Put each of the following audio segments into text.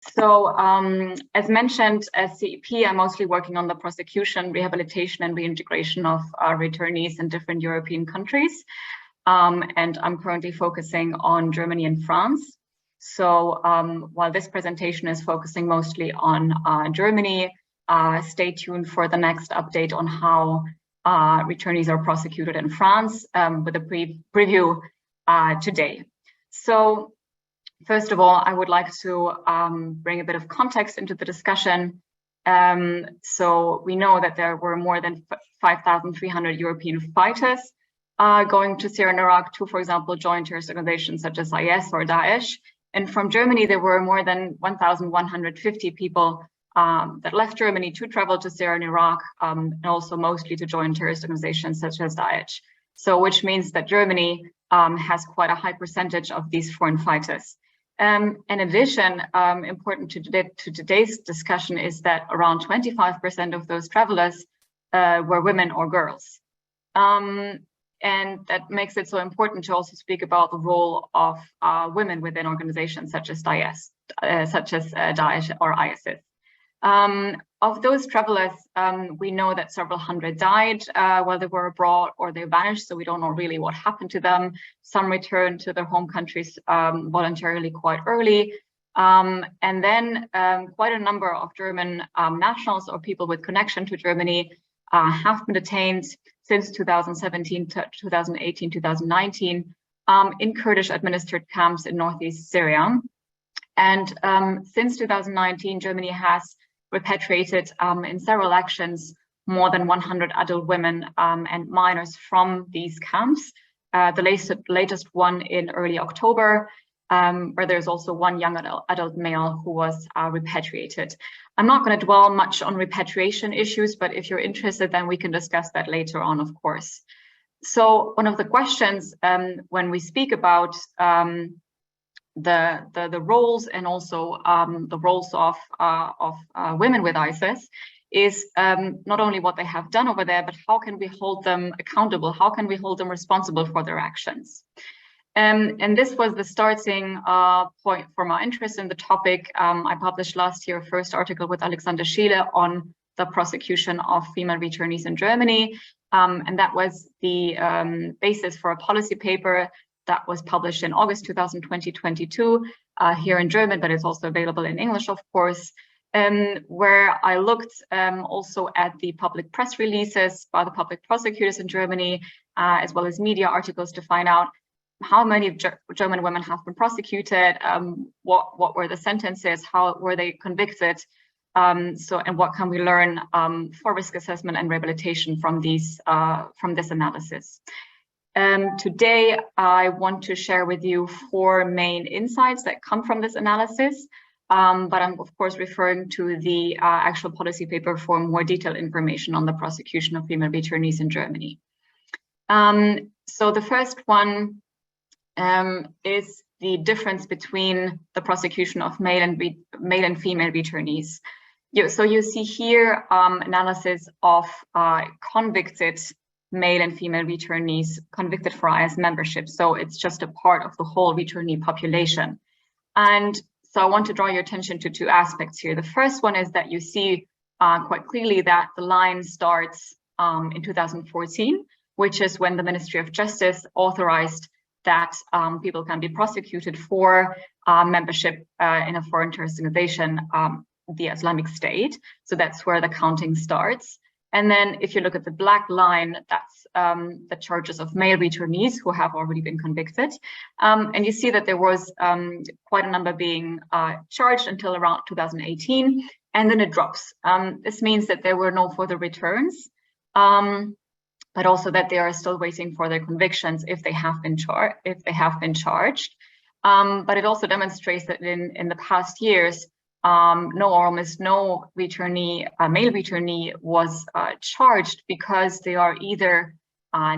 So as mentioned, as CEP, I'm mostly working on the prosecution, rehabilitation, and reintegration of returnees in different European countries. And I'm currently focusing on Germany and France. So while this presentation is focusing mostly on Germany, stay tuned for the next update on how returnees are prosecuted in France with a brief preview today. So first of all, I would like to bring a bit of context into the discussion. So we know that there were more than 5,300 European fighters going to Syria and Iraq to, for example, join terrorist organizations such as IS or Daesh. And from Germany, there were more than 1,150 people that left Germany to travel to Syria and Iraq, and also mostly to join terrorist organizations such as Daesh. So which means that Germany has quite a high percentage of these foreign fighters. In addition, important to today's discussion is that around 25% of those travelers were women or girls. And that makes it so important to also speak about the role of women within organizations such as Daesh or ISIS. Of those travelers, we know that several hundred died while they were abroad or they vanished, so we don't know really what happened to them. Some returned to their home countries voluntarily quite early. And then quite a number of German nationals or people with connection to Germany have been detained since 2017 to 2018, 2019 in Kurdish administered camps in northeast Syria. And since 2019, Germany has repatriated in several actions more than 100 adult women and minors from these camps. The latest one in early October, where there's also one young adult male who was repatriated. I'm not going to dwell much on repatriation issues, but if you're interested, then we can discuss that later on, of course. So one of the questions when we speak about the roles and also the roles of women with ISIS is not only what they have done over there, but how can we hold them accountable? How can we hold them responsible for their actions? And this was the starting point for my interest in the topic. I published last year a first article with Alexandra on the prosecution of female returnees in Germany. And that was the basis for a policy paper that was published in August 2022 here in German, but it's also available in English, of course, where I looked also at the public press releases by the public prosecutors in Germany, as well as media articles to find out how many German women have been prosecuted, what were the sentences, how were they convicted, and what can we learn for risk assessment and rehabilitation from this analysis. Today, I want to share with you 4 main insights that come from this analysis, but I'm of course referring to the actual policy paper for more detailed information on the prosecution of female returnees in Germany. So the first one is the difference between the prosecution of male and female returnees. So you see here analysis of convicted male and female returnees convicted for IS membership. So it's just a part of the whole returnee population. And so I want to draw your attention to 2 aspects here. The first one is that you see quite clearly that the line starts in 2014, which is when the Ministry of Justice authorized that people can be prosecuted for membership in a foreign terrorist organization, the Islamic State. So that's where the counting starts. And then if you look at the black line, that's the charges of male returnees who have already been convicted. And you see that there was quite a number being charged until around 2018, and then it drops. This means that there were no further returns, but also that they are still waiting for their convictions if they have been charged. But it also demonstrates that in the past years, no or almost no returnee, male returnee was charged because they are either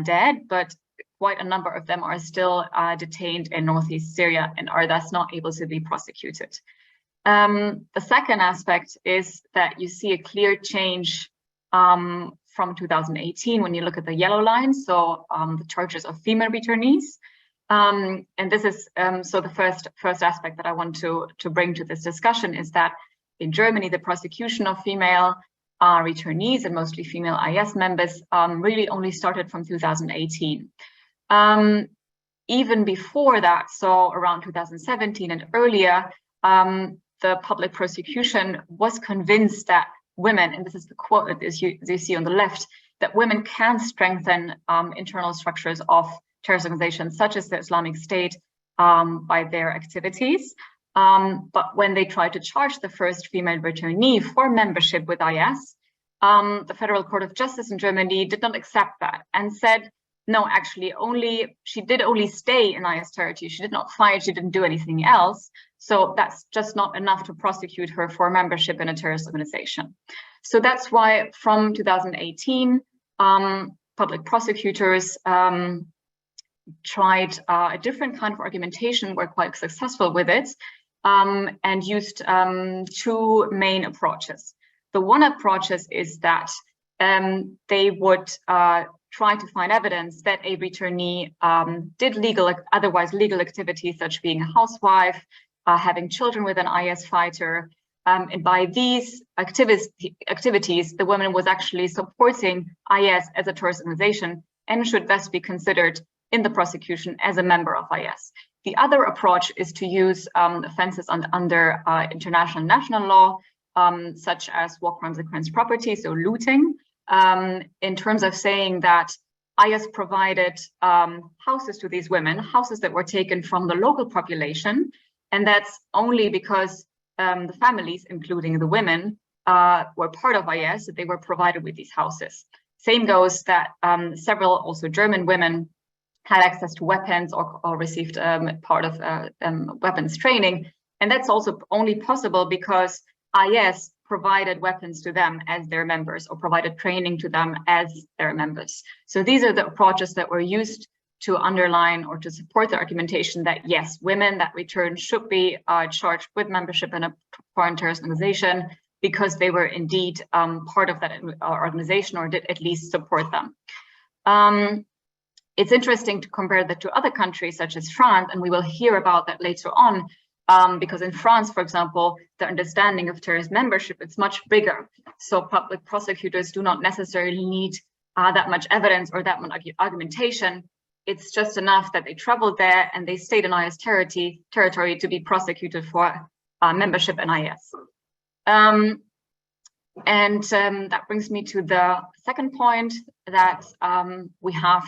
dead, but quite a number of them are still detained in northeast Syria and are thus not able to be prosecuted. The second aspect is that you see a clear change from 2018 when you look at the yellow line, so the charges of female returnees. And this is so the first aspect that I want to bring to this discussion is that in Germany, the prosecution of female returnees and mostly female IS members really only started from 2018. Even before that, so around 2017 and earlier, the public prosecution was convinced that women, and this is the quote that you see on the left, that women can strengthen internal structures of terrorist organizations such as the Islamic State by their activities. But when they tried to charge the first female returnee for membership with IS, the Federal Court of Justice in Germany did not accept that and said, no, actually, she did only stay in IS territory. She did not fight, she didn't do anything else. So that's just not enough to prosecute her for membership in a terrorist organization. So that's why from 2018, public prosecutors tried a different kind of argumentation, were quite successful with it, and used two main approaches. The one approach is that they would try to find evidence that a returnee did otherwise legal activities, such being a housewife, having children with an IS fighter, and by these activities, the woman was actually supporting IS as a terrorist organization and should thus be considered in the prosecution as a member of IS. The other approach is to use offenses under international national law, such as war crimes against property, so looting, in terms of saying that IS provided houses to these women, houses that were taken from the local population, and that's only because the families, including the women, were part of IS, that they were provided with these houses. Same goes that several also German women had access to weapons or received part of weapons training. And that's also only possible because IS provided weapons to them as their members or provided training to them as their members. So these are the approaches that were used to underline or to support the argumentation that yes, women that return should be charged with membership in a foreign terrorist organization because they were indeed part of that organization or did at least support them. It's interesting to compare that to other countries such as France, and we will hear about that later on, because in France, for example, the understanding of terrorist membership is much bigger. So public prosecutors do not necessarily need that much evidence or that much argumentation. It's just enough that they traveled there and they stayed in IS territory to be prosecuted for membership in IS. That brings me to the second point, that we have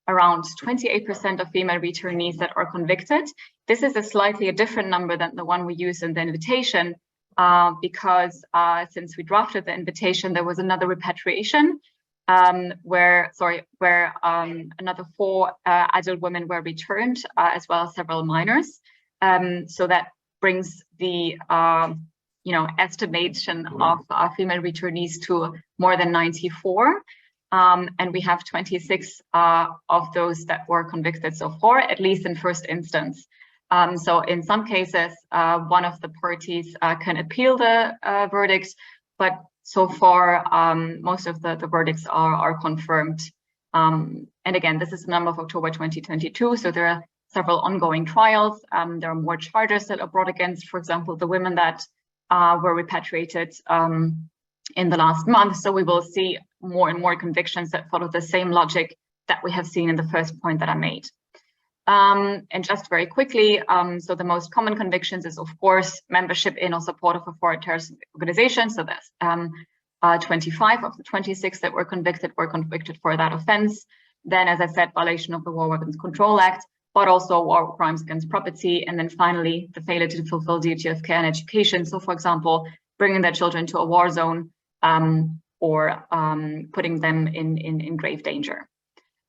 around 28% of female returnees that are convicted. This is a different number than the one we used in the invitation, because since we drafted the invitation, there was another repatriation where another 4 adult women were returned, as well as several minors. So that brings the estimation of female returnees to more than 94. And we have 26 of those that were convicted so far, at least in first instance. So in some cases, one of the parties can appeal the verdict, but so far, most of the verdicts are confirmed. And again, this is the number of October 2022, so there are several ongoing trials. There are more charges that are brought against, for example, the women that were repatriated in the last month. So we will see more and more convictions that follow the same logic that we have seen in the first point that I made. And just very quickly, so the most common convictions is, of course, membership in or support of a foreign terrorist organization. So that's 25 of the 26 that were convicted for that offense. Then, as I said, violation of the War Weapons Control Act, but also war crimes against property. And then finally, the failure to fulfill duty of care and education. So, for example, bringing their children to a war zone or putting them in grave danger.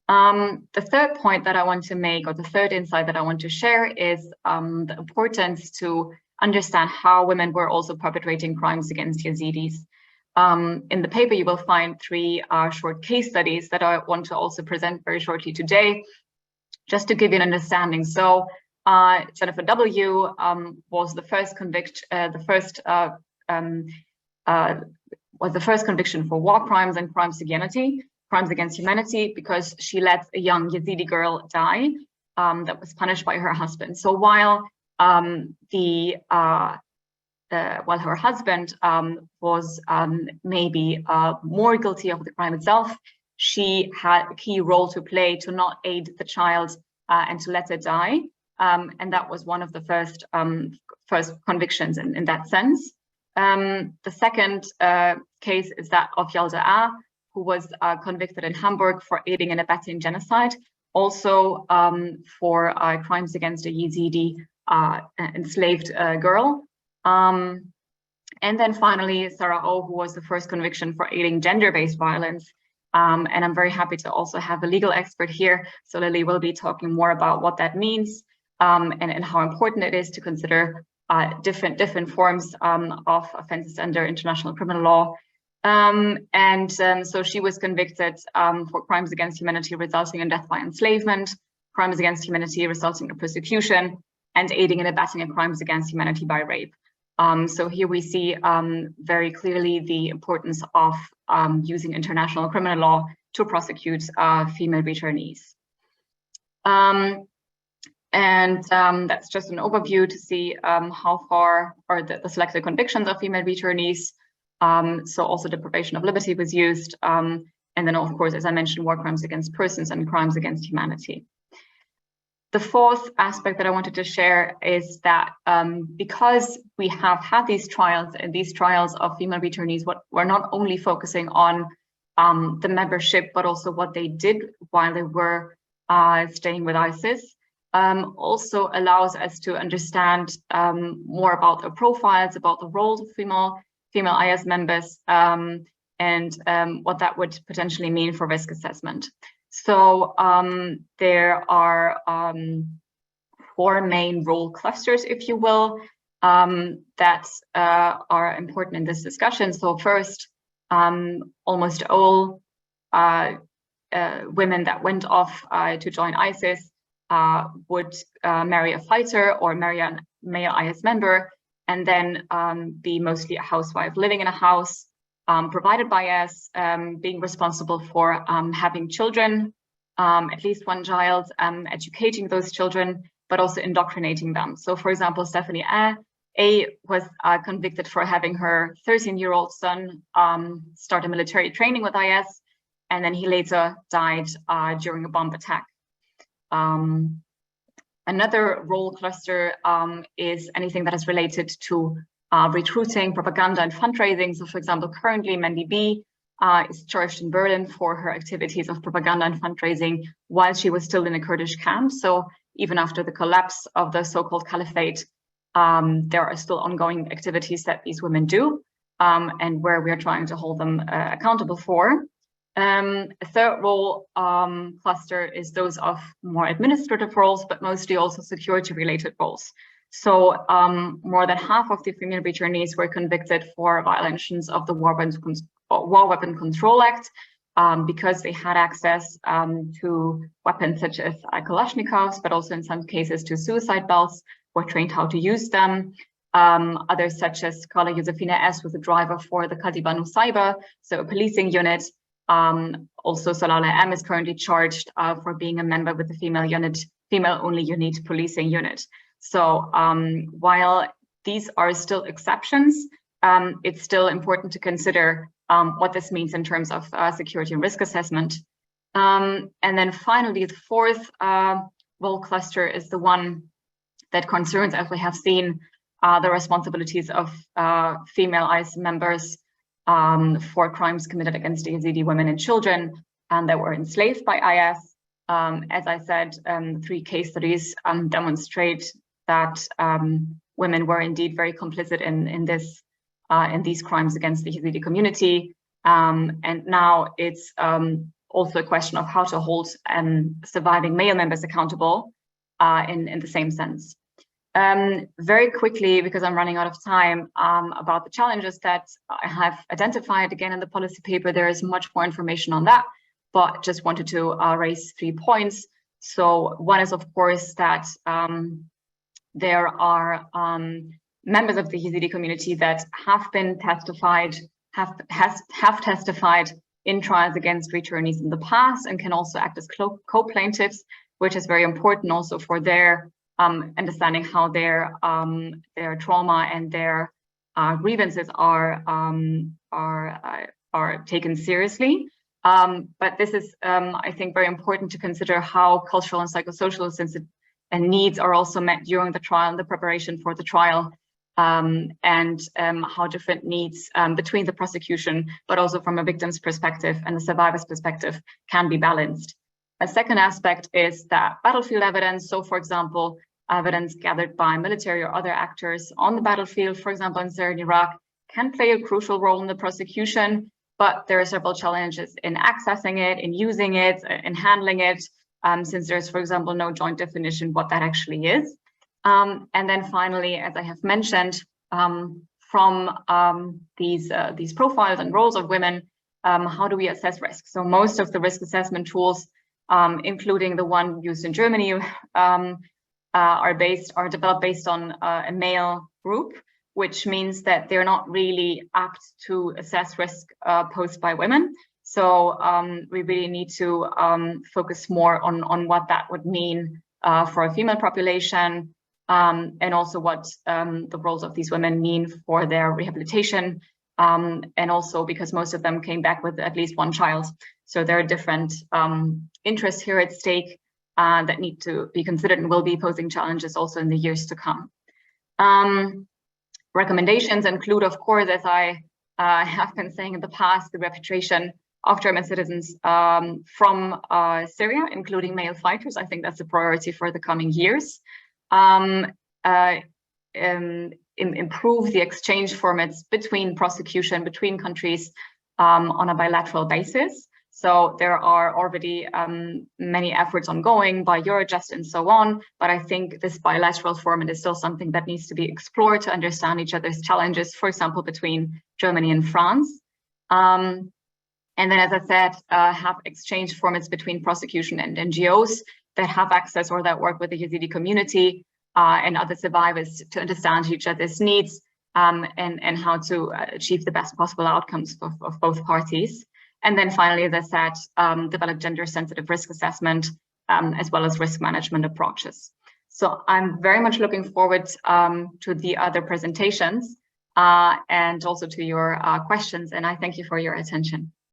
The third point that I want to make, or the third insight that I want to share, is the importance to understand how women were also perpetrating crimes against Yazidis. In the paper, you will find 3 short case studies that I want to also present very shortly today, just to give you an understanding. So Jennifer W. Was the first conviction for war crimes and crimes against humanity, because she let a young Yazidi girl die. that was punished by her husband. So while while her husband was maybe more guilty of the crime itself, she had a key role to play to not aid the child and to let it die. And that was one of the first convictions in that sense. The second case is that of Yalda, who was convicted in Hamburg for aiding and abetting genocide, also for crimes against a Yazidi enslaved girl. And then finally, Sarah O, who was the first conviction for aiding gender-based violence. And I'm very happy to also have a legal expert here. So Lily will be talking more about what that means and how important it is to consider different forms of offenses under international criminal law. So she was convicted for crimes against humanity resulting in death by enslavement, crimes against humanity resulting in persecution, and aiding and abetting in crimes against humanity by rape. So here we see very clearly the importance of using international criminal law to prosecute female returnees. That's just an overview to see how far are the selected convictions of female returnees. So also deprivation of liberty was used. And then, of course, as I mentioned, war crimes against persons and crimes against humanity. The fourth aspect that I wanted to share is that because we have had these trials, and these trials of female returnees, we're not only focusing on the membership, but also what they did while they were staying with ISIS, also allows us to understand more about their profiles, about the roles of female IS members, and what that would potentially mean for risk assessment. So there are 4 main role clusters, if you will, that are important in this discussion. So first, almost all women that went off to join ISIS would marry a fighter or marry a male IS member, and then be mostly a housewife living in a house provided by IS, being responsible for having children, at least one child, educating those children, but also indoctrinating them. So for example, Stephanie A was convicted for having her 13-year-old son start a military training with IS, and then he later died during a bomb attack. Another role cluster is anything that is related to recruiting, propaganda, and fundraising. So for example, currently Mandy B is charged in Berlin for her activities of propaganda and fundraising while she was still in a Kurdish camp. So even after the collapse of the so-called caliphate, there are still ongoing activities that these women do, and where we are trying to hold them accountable for. A third role cluster is those of more administrative roles, but mostly also security-related roles. So more than half of the female returnees were convicted for violations of the War Weapon Control Act because they had access to weapons such as Kalashnikovs, but also in some cases to suicide belts, were trained how to use them. Others such as Scholar Josefina S. was a driver for the Katiba Nusayba, so a policing unit. Also Salala M is currently charged for being a member with the female-only unit policing unit. So while these are still exceptions, it's still important to consider what this means in terms of security and risk assessment. And then finally, the fourth role cluster is the one that concerns, as we have seen, the responsibilities of female IS members for crimes committed against Yazidi women and children that were enslaved by IS. As I said, 3 case studies demonstrate that women were indeed very complicit in these crimes against the Yazidi community. And now it's also a question of how to hold surviving male members accountable in the same sense. Very quickly, because I'm running out of time, about the challenges that I have identified again in the policy paper. There is much more information on that, but just wanted to raise 3 points. So one is, of course, that there are members of the Yazidi community that have been testified in trials against returnees in the past and can also act as co-plaintiffs. which is very important also for their understanding how their trauma and their grievances are taken seriously. But this is, I think, very important to consider how cultural and psychosocial and needs are also met during the trial and the preparation for the trial, and how different needs between the prosecution, but also from a victim's perspective and the survivor's perspective, can be balanced. A second aspect is that battlefield evidence. So, for example, evidence gathered by military or other actors on the battlefield, for example, in Syria and Iraq, can play a crucial role in the prosecution, but there are several challenges in accessing it, in using it, in handling it, since there's, for example, no joint definition what that actually is. And then finally, as I have mentioned, from these profiles and roles of women, how do we assess risk? So most of the risk assessment tools, including the one used in Germany, are developed based on a male group, which means that they're not really apt to assess risk posed by women. So we really need to focus more on what that would mean for a female population, and also what the roles of these women mean for their rehabilitation, and also because most of them came back with at least one child. So there are different interests here at stake that need to be considered and will be posing challenges also in the years to come. Recommendations include, of course, as I have been saying in the past, the repatriation of German citizens from Syria, including male fighters. I think that's a priority for the coming years. Improve the exchange formats between prosecution, between countries on a bilateral basis. So there are already many efforts ongoing by Eurojust and so on, but I think this bilateral format is still something that needs to be explored to understand each other's challenges, for example, between Germany and France. And then, as I said, have exchange formats between prosecution and NGOs that have access or that work with the Yazidi community and other survivors to understand each other's needs and how to achieve the best possible outcomes of both parties. And then finally, as I said, develop gender-sensitive risk assessment as well as risk management approaches. So I'm very much looking forward to the other presentations and also to your questions, and I thank you for your attention.